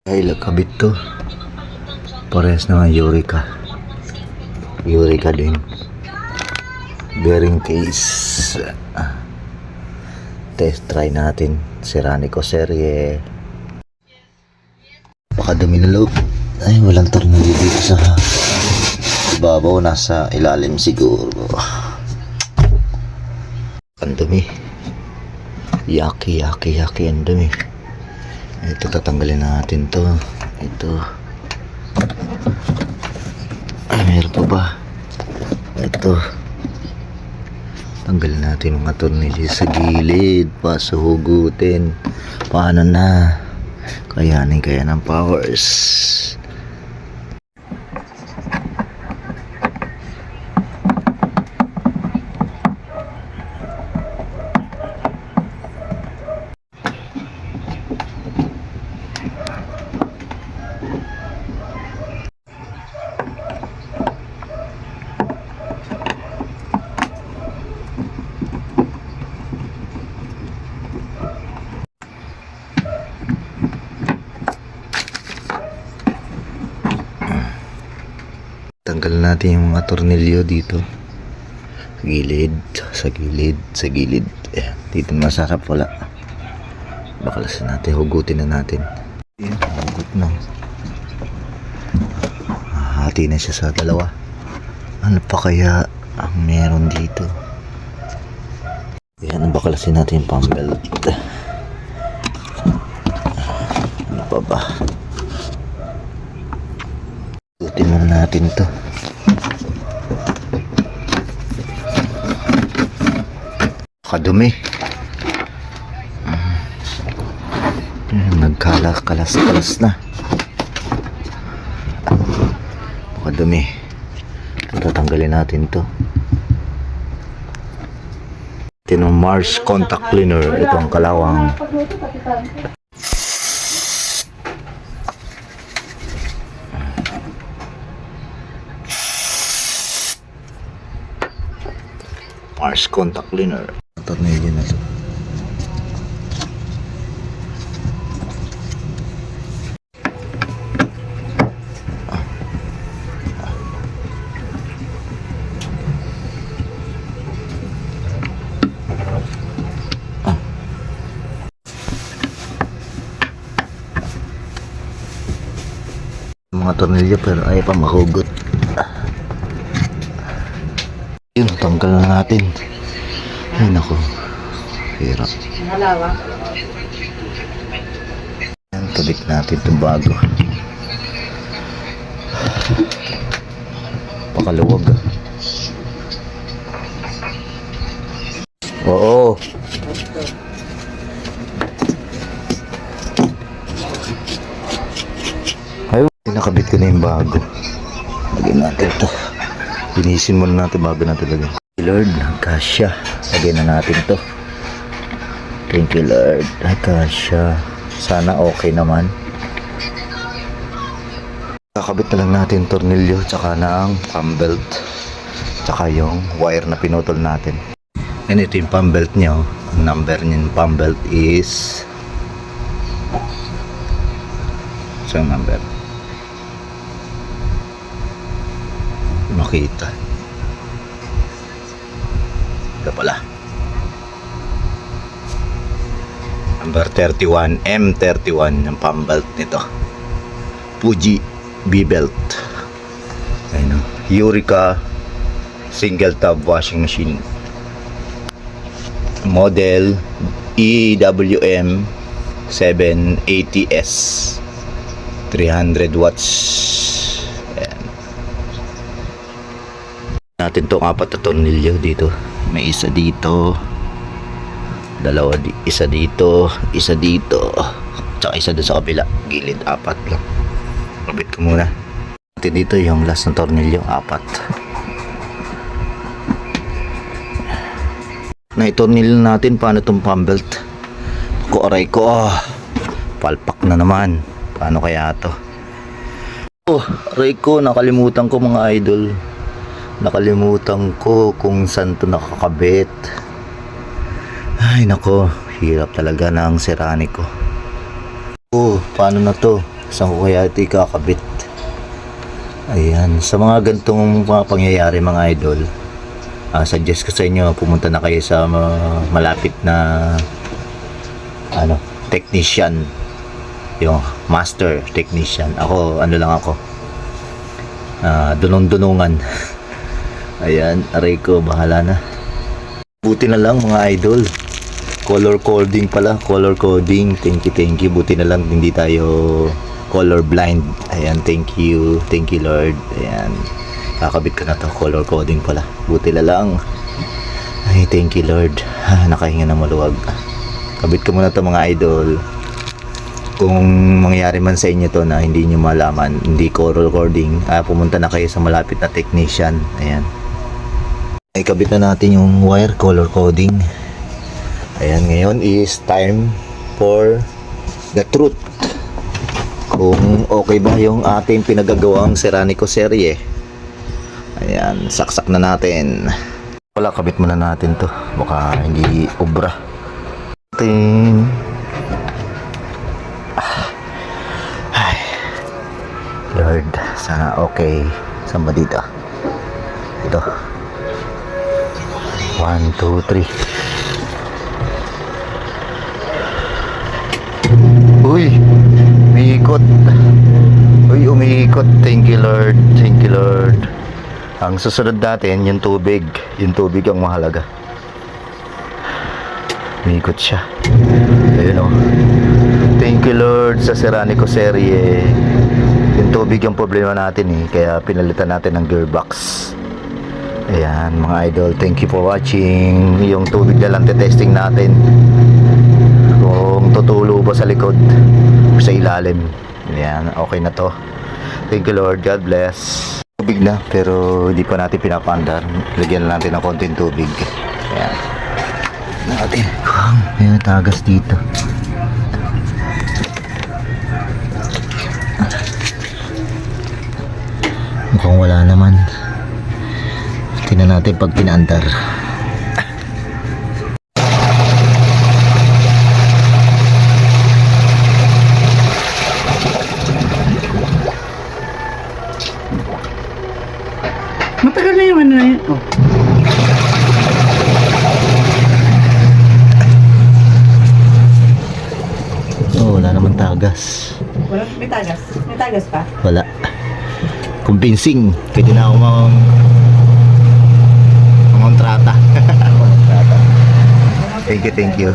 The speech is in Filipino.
Ay, lagkabit to. Parehas na nga Eureka. Eureka din. Bearing case. Test try natin. Serranico serie. Pakadumi na loob. Ay, walang tornilyo dito sa ibabaw. Nasa ilalim siguro. Ang dumi. Yaki. Ang dumi. Ito, tatanggalin natin to. Ito. Ay, meron pa ba? Ito. Tanggalin natin mga tornilyo sa gilid. Pasuhugutin. Paano na? Kayanin kaya ng powers. Tanggalin natin yung mga tornilyo dito. Sa gilid. Dito masarap wala. Bakalasin natin, hugutin na natin. Hugot na. Hati na siya sa dalawa. Ano pa kaya ang meron dito? Yan, bakalasin natin yung pump belt. Ano pa ba? Hugutin muna natin to. Kadumi. Nagkalas na. Kadumi. Tatanggalin natin to. Ito yung Mars contact cleaner. Ito ang kalawang. Mars contact cleaner. Tornilyo na to. Mga tornilyo pero ay pa mahugot. Yun, tanggal na natin. Ay naku, hirap. Yan, tulik natin itong bago. Pakaluwag. Oo. Ayun, nakabit ko na yung bago. Lagyan natin ito. Pinisin muna natin bago natin lagyan. Lord, kasya. Lagyan na natin to. Thank you Lord. Ay, kasya. Sana okay naman. Kakabit na lang natin tornilyo tsaka na ang pump belt tsaka yung wire na pinutol natin. And ito yung pump belt nyo. Ang number nyo yung pump belt is isang number. Makita. Ito pala. Number 31, M31 yung pump belt nito. Fuji B-belt. Ayun o. Eureka single tub washing machine. Model EWM 780S. 300 watts. Ayan. Natin itong 4 na tornilyo dito. May isa dito, dalawa isa dito, tsaka isa doon sa kabila, gilid, 4 lang. Kabit ko muna. Natin dito yung last na tornilyo, 4. Na-tornilyo natin paano itong pump belt. Ako, aray ko, palpak na naman. Paano kaya to? Aray ko, nakalimutan ko mga idol. Nakalimutan ko kung saan to nakakabit. Ay nako, hirap talaga ng Serranico. Paano na to? Saan ko kaya ito ikakabit? Ayan, sa mga gantong mga pangyayari mga idol, suggest ko sa inyo pumunta na kayo sa malapit na technician, yung master technician. Ako dunong-dunungan. Ayan, aray ko, bahala na. Buti na lang mga idol, color coding pala, color coding. Thank you, buti na lang hindi tayo color blind. Ayan, thank you Lord. Ayan, kakabit ko na to, color coding pala, buti na lang. Ay, thank you Lord. Nakahinga na maluwag. Kabit ko muna to mga idol. Kung mangyari man sa inyo to na hindi nyo malaman, hindi color coding, pumunta na kayo sa malapit na technician. Ayan, ay kabit na natin yung wire, color coding. Ayan, ngayon is time for the truth. Kung okay ba yung ating pinagagawang Serranico serye. Ayan, saksak na natin. Wala, kabit muna natin to, baka hindi ubra. Ay, Lord, sana okay. Saan ba dito? Ito. 1, 2, 3. Uy, umiikot. Thank you Lord. Ang susunod natin, yung tubig ang mahalaga. Umiikot siya. Ayun o. Thank you Lord sa Serranico serye. Yung tubig yung problema natin kaya pinalitan natin ng gearbox. Ayan mga idol, thank you for watching. Yung tubig na lang testing natin kung tutulo ba sa likod o sa ilalim. Ayan, okay na to. Thank you Lord, God bless. Tubig na pero hindi pa natin pinapandar. Lagyan natin ng konting tubig. Ayan natin. May tagas dito. Mukhang wala naman. Tingnan natin pag pinaandar. Matagal na yung ano na yun. Oh. Oh, wala naman tagas. May tagas? May tagas pa? Wala. Convincing. Pwede na ako mangontrata. Thank you.